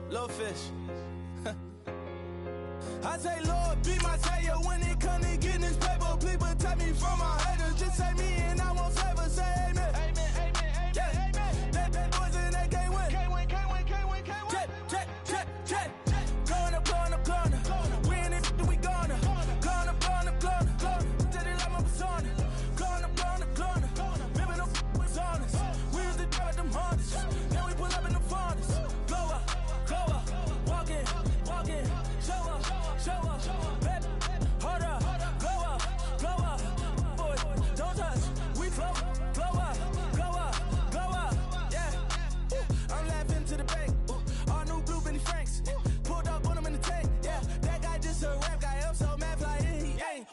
Little fish. I say, Lord, be my savior when it comes to getting this paper. Please protect me from my haters. Just say me and I won't save us. Say amen. Amen, amen, amen, yeah. Amen. That boys and they can't win. Can't win, can't win, can't win, can't win. Jet. Going up. We in it, we gonna. Going up. Did it like my persona. Going up. Bibbing up was honest. We used to drive them hardest. Then we pull up in the furnace. Glow up. Walk in. Show up. Baby, hold up. Glow up. Boys, don't touch. We flow up. Yeah. I'm laughing to the bank. All new blue Benny Franks. Pulled up on him in the tank. Yeah, that guy just a rap guy. I'm so mad fly in, he ain't.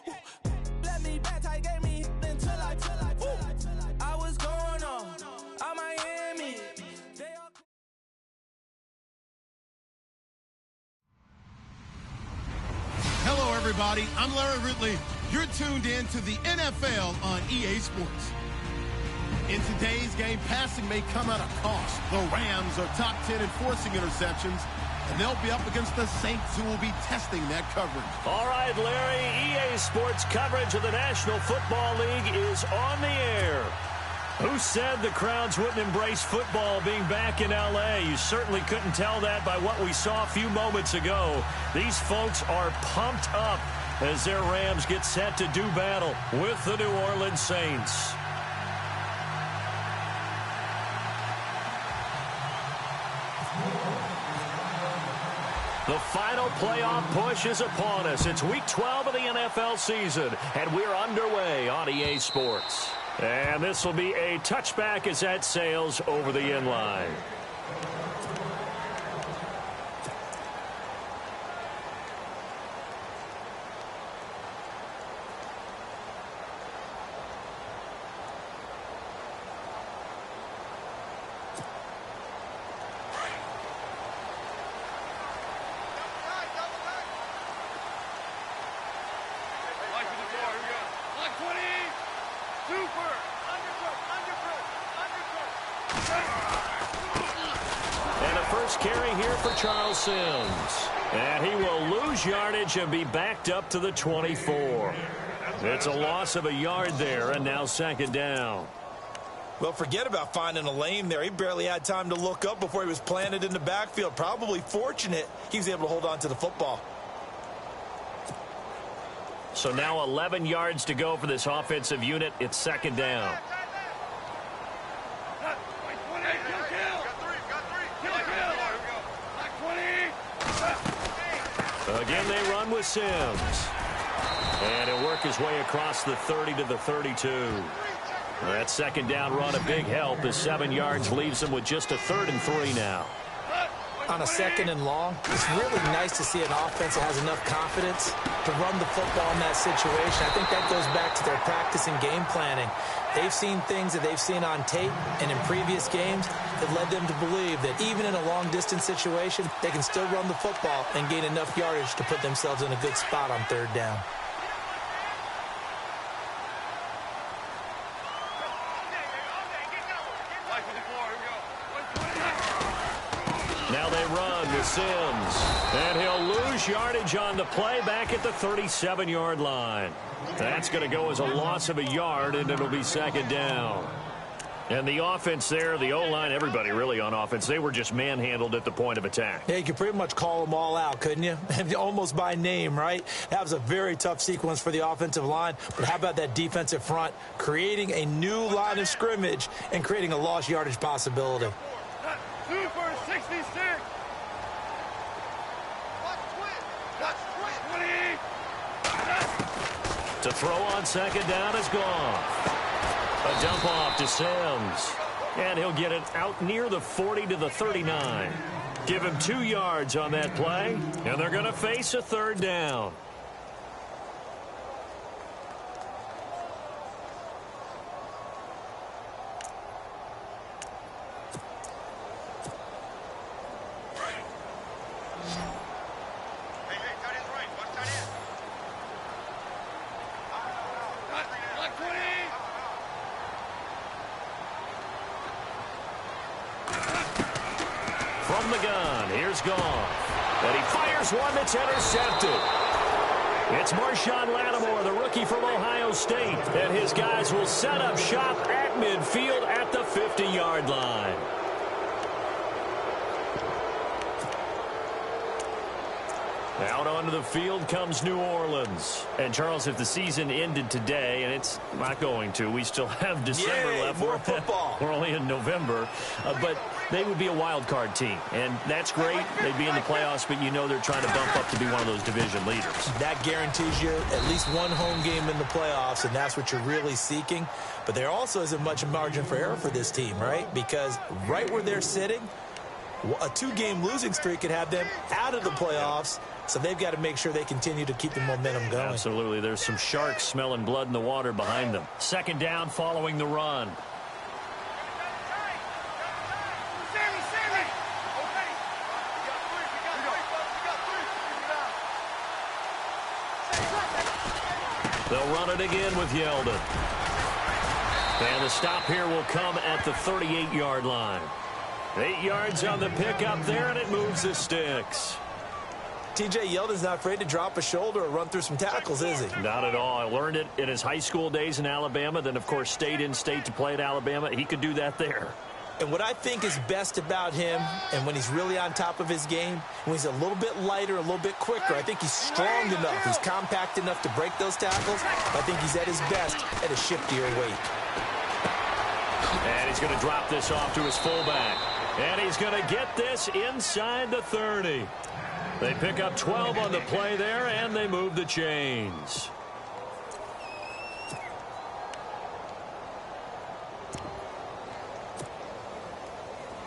Let me back, tight gave me until I was going on Miami. Hello, everybody. I'm Larry Ridley. You're tuned in to the NFL on EA Sports. In today's game, passing may come at a cost. The Rams are top 10 in forcing interceptions, and they'll be up against the Saints, who will be testing that coverage. All right, Larry, EA Sports coverage of the National Football League is on the air. Who said the crowds wouldn't embrace football being back in L.A.? You certainly couldn't tell that by what we saw a few moments ago. These folks are pumped up as their Rams get set to do battle with the New Orleans Saints. The final playoff push is upon us. It's Week 12 of the NFL season, and we're underway on EA Sports. And this will be a touchback as that sails over the end line. Carry here for Charles Sims. And he will lose yardage and be backed up to the 24. It's a loss of a yard there, and now second down. Well, forget about finding a lane there. He barely had time to look up before he was planted in the backfield. Probably fortunate he was able to hold on to the football. So now 11 yards to go for this offensive unit. It's second down. Again, they run with Sims. And he'll work his way across the 30 to the 32. That second down run a big help as 7 yards leaves him with just a 3rd and 3 now. On a second and long, it's really nice to see an offense that has enough confidence to run the football in that situation. I think that goes back to their practice and game planning. They've seen things that they've seen on tape and in previous games that led them to believe that even in a long-distance situation, they can still run the football and gain enough yardage to put themselves in a good spot on 3rd down. Now they run with Sims. And he'll lose yardage on the play back at the 37-yard line. That's going to go as a loss of a yard, and it'll be second down. And the offense there, the O-line, everybody really on offense, they were just manhandled at the point of attack. Yeah, you could pretty much call them all out, couldn't you? Almost by name, right? That was a very tough sequence for the offensive line. But how about that defensive front, creating a new line of scrimmage and creating a lost yardage possibility? 2 for 66. To throw on second down is gone. A dump off to Sims. And he'll get it out near the 40 to the 39. Give him 2 yards on that play, and they're going to face a 3rd down. From the gun, here's Goff. And he fires one that's intercepted. It's Marshawn Lattimore, the rookie from Ohio State. And his guys will set up shop at midfield at the 50-yard line. Out onto the field comes New Orleans. And, Charles, if the season ended today, and it's not going to, we still have December left. More football. We're only in November. But they would be a wild card team. And that's great. They'd be in the playoffs, but you know they're trying to bump up to be one of those division leaders. That guarantees you at least one home game in the playoffs, and that's what you're really seeking. But there also isn't much margin for error for this team, right? Because right where they're sitting, a 2-game losing streak could have them out of the playoffs. So they've got to make sure they continue to keep the momentum going. Absolutely. There's some sharks smelling blood in the water behind them. Second down following the run. They'll run it again with Yeldon. And the stop here will come at the 38-yard line. 8 yards on the pickup there, and it moves the sticks. T.J. Yeldon's not afraid to drop a shoulder or run through some tackles, is he? Not at all. I learned it in his high school days in Alabama, then, of course, stayed in state to play at Alabama. He could do that there. And what I think is best about him, and when he's really on top of his game, when he's a little bit lighter, a little bit quicker, I think he's strong enough. He's compact enough to break those tackles. I think he's at his best at a shiftier weight. And he's going to drop this off to his fullback. And he's going to get this inside the 30. They pick up 12 on the play there, and they move the chains.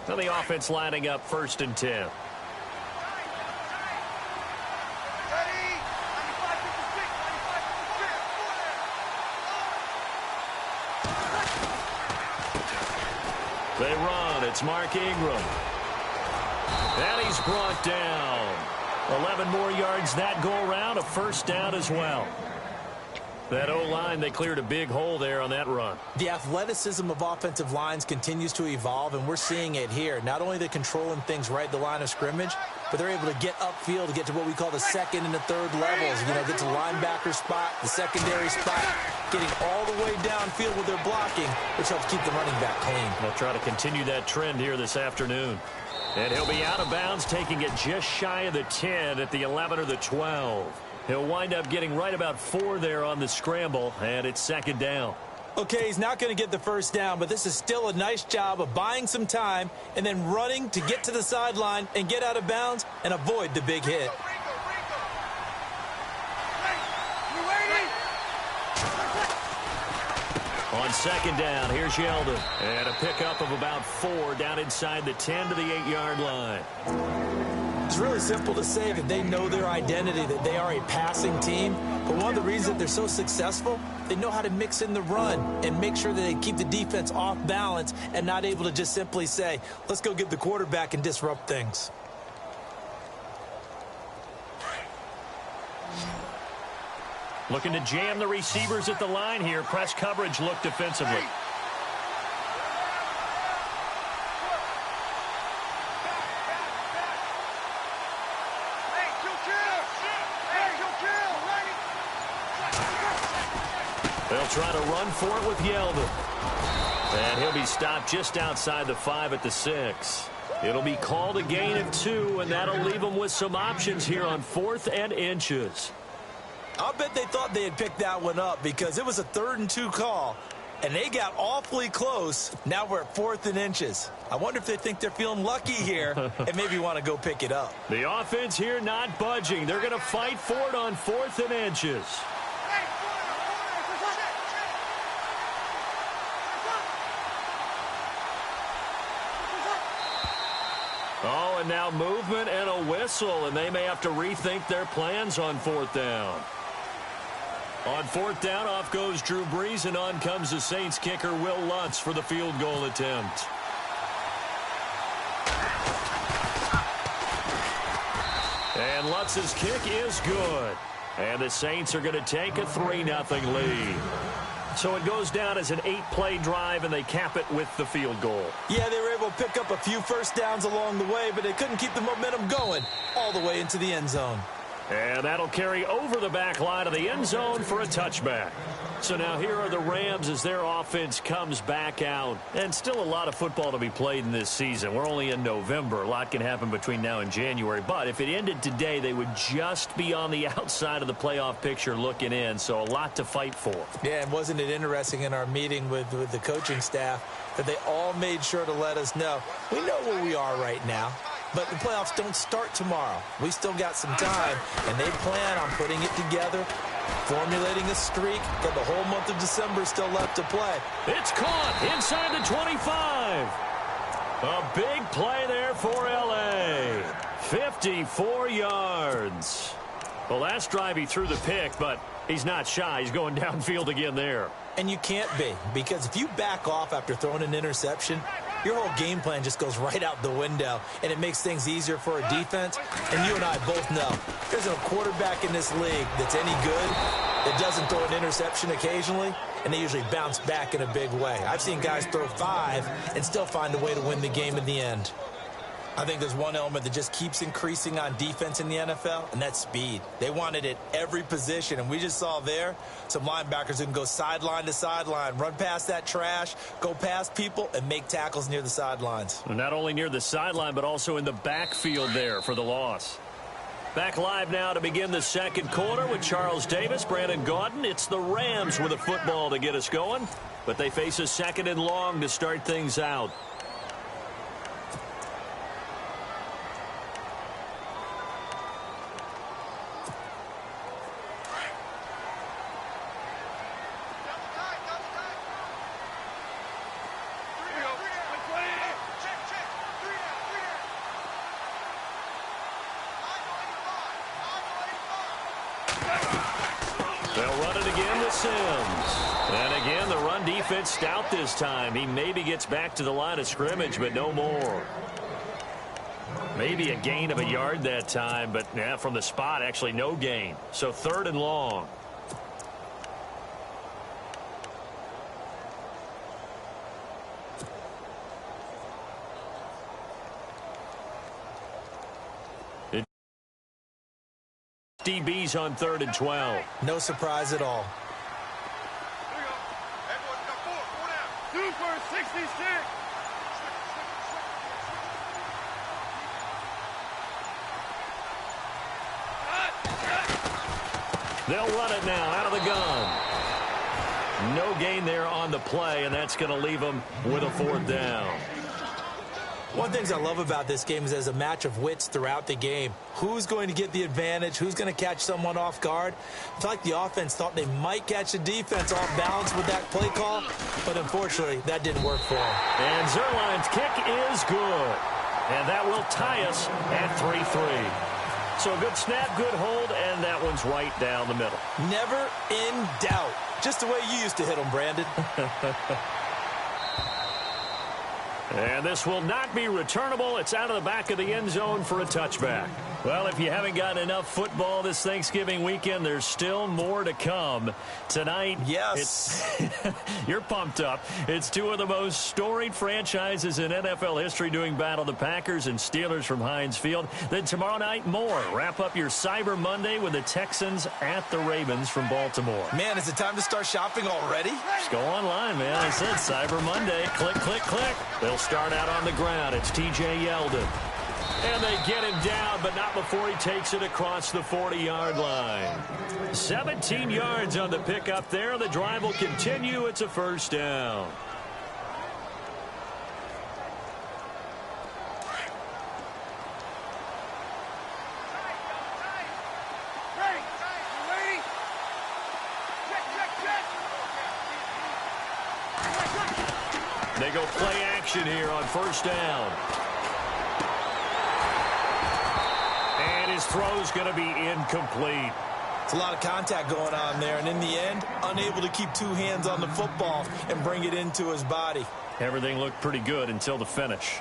So the offense lining up 1st and 10. They run. It's Mark Ingram. And he's brought down. 11 more yards that go around. A first down as well. That O-line, they cleared a big hole there on that run. The athleticism of offensive lines continues to evolve, and we're seeing it here. Not only are they controlling things right at the line of scrimmage, but they're able to get upfield to get to what we call the 2nd and the 3rd levels. You know, get to the linebacker spot, the secondary spot, getting all the way downfield with their blocking, which helps keep the running back clean. They'll try to continue that trend here this afternoon. And he'll be out of bounds, taking it just shy of the 10 at the 11 or the 12. He'll wind up getting right about 4 there on the scramble, and it's 2nd down. Okay, he's not going to get the first down, but this is still a nice job of buying some time and then running to get to the sideline and get out of bounds and avoid the big hit. On 2nd down, here's Yeldon. And a pickup of about 4 down inside the 10 to the 8-yard line. It's really simple to say that they know their identity, that they are a passing team. But one of the reasons that they're so successful, they know how to mix in the run and make sure that they keep the defense off balance and not able to just simply say, let's go get the quarterback and disrupt things. Looking to jam the receivers at the line here. Press coverage look defensively. They'll try to run for it with Yeldon. And he'll be stopped just outside the 5 at the 6. It'll be called a gain of 2, and that'll leave them with some options here on 4th and inches. I'll bet they thought they had picked that one up because it was a 3rd and 2 call, and they got awfully close. Now we're at 4th and inches. I wonder if they think they're feeling lucky here and maybe want to go pick it up. The offense here not budging. They're going to fight for it on 4th and inches. Oh, and now movement and a whistle, and they may have to rethink their plans on 4th down. On 4th down, off goes Drew Brees, and on comes the Saints kicker, Will Lutz, for the field goal attempt. And Lutz's kick is good. And the Saints are going to take a 3-0 lead. So it goes down as an 8-play drive, and they cap it with the field goal. Yeah, they were able to pick up a few first downs along the way, but they couldn't keep the momentum going all the way into the end zone. And that'll carry over the back line of the end zone for a touchback. So now here are the Rams as their offense comes back out. And still a lot of football to be played in this season. We're only in November. A lot can happen between now and January. But if it ended today, they would just be on the outside of the playoff picture looking in. So a lot to fight for. Yeah, and wasn't it interesting in our meeting with the coaching staff that they all made sure to let us know, we know where we are right now. But the playoffs don't start tomorrow. We still got some time, and they plan on putting it together, formulating a streak, got the whole month of December still left to play. It's caught inside the 25. A big play there for L.A. 54 yards. Well, last drive he threw the pick, but he's not shy. He's going downfield again there. And you can't be, because if you back off after throwing an interception, your whole game plan just goes right out the window, and it makes things easier for a defense. And you and I both know there's a quarterback in this league that's any good that doesn't throw an interception occasionally, and they usually bounce back in a big way. I've seen guys throw 5 and still find a way to win the game in the end. I think there's one element that just keeps increasing on defense in the NFL, and that's speed. They want it at every position, and we just saw there some linebackers who can go sideline to sideline, run past that trash, go past people, and make tackles near the sidelines. Not only near the sideline, but also in the backfield there for the loss. Back live now to begin the second quarter with Charles Davis, Brandon Gaudin. It's the Rams with a football to get us going, but they face a second and long to start things out. They'll run it again with Sims. And again, the run defense stout this time. He maybe gets back to the line of scrimmage, but no more. Maybe a gain of a yard that time, but yeah, from the spot, actually no gain. So 3rd and long. DB's on 3rd and 12. No surprise at all. Here we go. Everyone got 4 down. 2 for 66. They'll run it now out of the gun. No gain there on the play, and that's going to leave them with a 4th down. One of the things I love about this game is there's a match of wits throughout the game. Who's going to get the advantage? Who's going to catch someone off guard? It's like the offense thought they might catch the defense off balance with that play call, but unfortunately, that didn't work for them. And Zerline's kick is good. And that will tie us at 3-3. So a good snap, good hold, and that one's right down the middle. Never in doubt. Just the way you used to hit them, Brandon. And this will not be returnable. It's out of the back of the end zone for a touchback. Well, if you haven't got enough football this Thanksgiving weekend, there's still more to come. Tonight, yes, you're pumped up. It's 2 of the most storied franchises in NFL history doing battle, the Packers and Steelers from Heinz Field. Then tomorrow night, more. Wrap up your Cyber Monday with the Texans at the Ravens from Baltimore. Man, is it time to start shopping already? Just go online, man. I said Cyber Monday. Click, click, click. They'll start out on the ground. It's T.J. Yeldon. And they get him down, but not before he takes it across the 40-yard line. 17 yards on the pickup there. The drive will continue. It's a 1st down. They go play action here on 1st down. And his throw's going to be incomplete. It's a lot of contact going on there, and in the end, unable to keep 2 hands on the football and bring it into his body. Everything looked pretty good until the finish.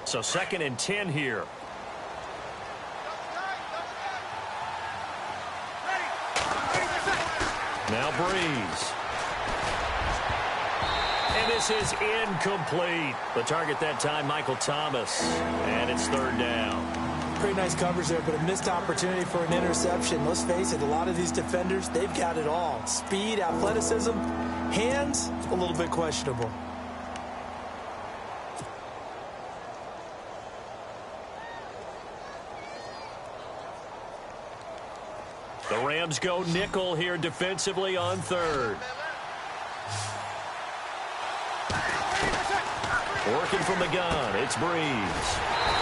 So 2nd and 10 here. Now Breeze. And this is incomplete. The target that time, Michael Thomas. And it's 3rd down. Pretty nice coverage there, but a missed opportunity for an interception. Let's face it, a lot of these defenders, they've got it all. Speed, athleticism, hands, a little bit questionable. The Rams go nickel here defensively on 3rd. Working from the gun, it's Breeze.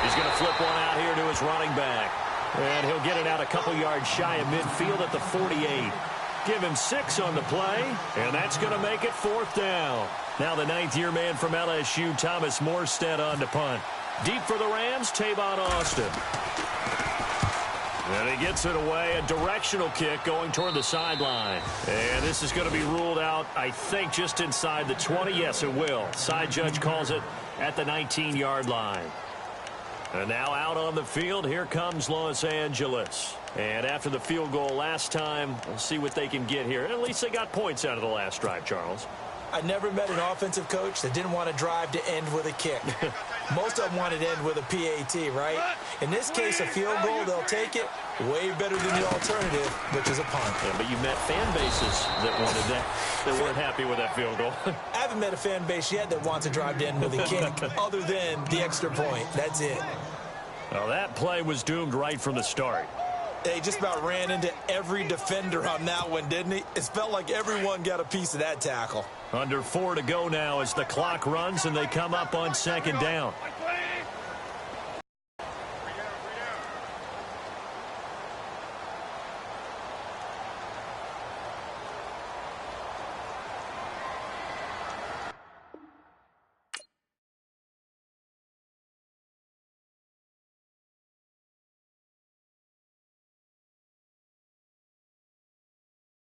He's going to flip one out here to his running back. And he'll get it out a couple yards shy of midfield at the 48. Give him 6 on the play, and that's going to make it 4th down. Now the 9th-year man from LSU, Thomas Morstead, on to punt. Deep for the Rams, Tavon Austin. And he gets it away, a directional kick going toward the sideline. And this is going to be ruled out, I think, just inside the 20. Yes, it will. Side judge calls it at the 19-yard line. And now out on the field, here comes Los Angeles. And after the field goal last time, we'll see what they can get here. At least they got points out of the last drive, Charles. I never met an offensive coach that didn't want to drive to end with a kick. Most of them wanted to end with a PAT, right? In this case, a field goal, they'll take it. Way better than the alternative, which is a punt. Yeah, but you met fan bases that wanted that, that weren't happy with that field goal. I haven't met a fan base yet that wants to drive to end with a kick, other than the extra point. That's it. Well, that play was doomed right from the start. He just about ran into every defender on that one, didn't he? It felt like everyone got a piece of that tackle. Under 4 to go now as the clock runs and they come up on 2nd down.